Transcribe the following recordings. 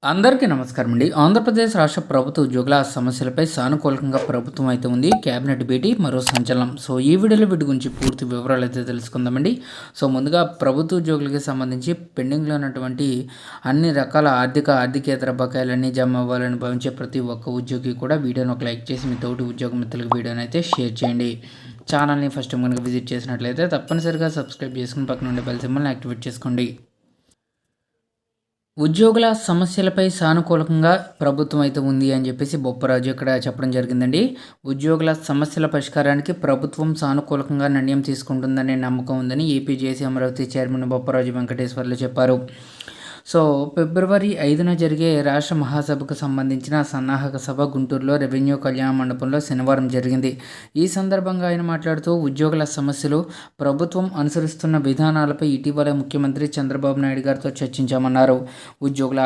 అందరికీ నమస్కారం అండి. ఆంధ్రప్రదేశ్ రాష్ట్ర ప్రభుత్వ ఉద్యోగుల సమస్యలపై సానుకూలంగా ప్రభుత్వం అయితే ఉంది. కేబినెట్ భేటీ మరో సంచలనం. సో ఈ వీడియోలో వీటి గురించి పూర్తి వివరాలు అయితే తెలుసుకుందామండి. సో ముందుగా ప్రభుత్వ ఉద్యోగులకి సంబంధించి పెండింగ్లో ఉన్నటువంటి అన్ని రకాల ఆర్థికేతర బకాయిలన్నీ జమ అవ్వాలని భావించే ప్రతి ఒక్క ఉద్యోగి కూడా వీడియోని ఒక లైక్ చేసి మీ తోటి ఉద్యోగ మిత్రులకు వీడియోని అయితే షేర్ చేయండి. ఛానల్ని ఫస్ట్ కనుక విజిట్ చేసినట్లయితే తప్పనిసరిగా సబ్స్క్రైబ్ చేసుకుని పక్కన ఉండే బెల్ సింబల్ని యాక్టివేట్ చేసుకోండి. ఉద్యోగుల సమస్యలపై సానుకూలంగా ప్రభుత్వం అయితే ఉంది అని చెప్పేసి బొప్పరాజు ఇక్కడ చెప్పడం జరిగిందండి. ఉద్యోగుల సమస్యల పరిష్కారానికి ప్రభుత్వం సానుకూలంగా నిర్ణయం తీసుకుంటుందనే నమ్మకం ఉందని ఏపీజేసీ అమరావతి చైర్మన్ బొప్పరాజు వెంకటేశ్వర్లు చెప్పారు. సో ఫిబ్రవరి 5న జరిగే రాష్ట్ర మహాసభకు సంబంధించిన సన్నాహక సభ గుంటూరులో రెవెన్యూ కళ్యాణ మండపంలో శనివారం జరిగింది. ఈ సందర్భంగా ఆయన మాట్లాడుతూ ఉద్యోగుల సమస్యలు, ప్రభుత్వం అనుసరిస్తున్న విధానాలపై ఇటీవల ముఖ్యమంత్రి చంద్రబాబు నాయుడు గారితో చర్చించామన్నారు. ఉద్యోగుల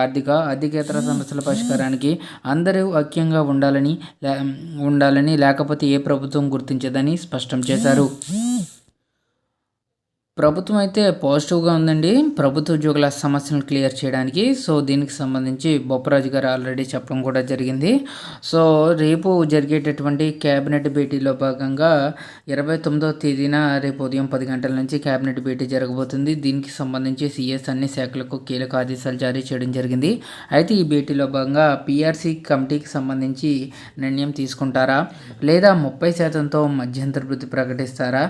ఆర్థికేతర సమస్యల పరిష్కారానికి అందరూ ఐక్యంగా ఉండాలని లేకపోతే ఏ ప్రభుత్వం గుర్తించదని స్పష్టం చేశారు. ప్రభుత్వం అయితే పాజిటివ్గా ఉందండి ప్రభుత్వ ఉద్యోగుల సమస్యలను క్లియర్ చేయడానికి. సో దీనికి సంబంధించి బొప్పరాజు గారు ఆల్రెడీ చెప్పడం కూడా జరిగింది. సో రేపు జరిగేటటువంటి క్యాబినెట్ భేటీలో భాగంగా 29వ తేదీన రేపు ఉదయం 10 గంటల నుంచి క్యాబినెట్ భేటీ జరగబోతుంది. దీనికి సంబంధించి సీఎస్ అన్ని శాఖలకు కీలక ఆదేశాలు జారీ చేయడం జరిగింది. అయితే ఈ భేటీలో భాగంగా పీఆర్సీ కమిటీకి సంబంధించి నిర్ణయం తీసుకుంటారా, లేదా 30%తో మధ్యంతర వృత్తి ప్రకటిస్తారా,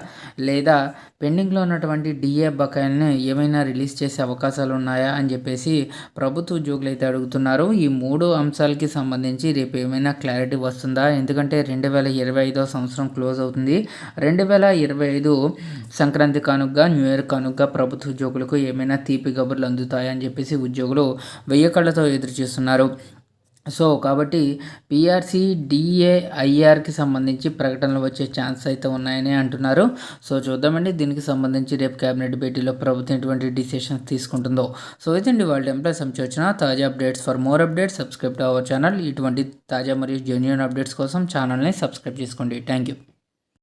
లేదా పెండింగ్లో ఉన్నటువంటి డిఏ బకాయిలను ఏమైనా రిలీజ్ చేసే అవకాశాలు ఉన్నాయా అని చెప్పేసి ప్రభుత్వ ఉద్యోగులు అయితే అడుగుతున్నారు. ఈ 3 అంశాలకి సంబంధించి రేపు ఏమైనా క్లారిటీ వస్తుందా? ఎందుకంటే 2025వ సంవత్సరం క్లోజ్ అవుతుంది. 2025 సంక్రాంతి కానుకగా, న్యూ ఇయర్ కానుకగా ప్రభుత్వ ఉద్యోగులకు ఏమైనా తీపి కబుర్లు అందుతాయా అని చెప్పేసి ఉద్యోగులు వెయ్యి కళ్ళతో ఎదురు చూస్తున్నారు. సో కాబట్టి పీఆర్సీ, డిఏ, ఐఆర్కి సంబంధించి ప్రకటనలు వచ్చే ఛాన్స్ అయితే ఉన్నాయని అంటున్నారు. సో చూద్దామండి దీనికి సంబంధించి రేపు క్యాబినెట్ భేటీలో ప్రభుత్వం ఎటువంటి డిసిషన్స్ తీసుకుంటుందో. సో ఇదండి వాళ్ళ ఎంప్లాయీస్ వచ్చిన తాజా updates. For more updates subscribe to our channel. ఇటువంటి తాజా మరియు జెన్యూన్ అప్డేట్స్ కోసం ఛానల్ని సబ్స్క్రైబ్ చేసుకోండి. Thank you.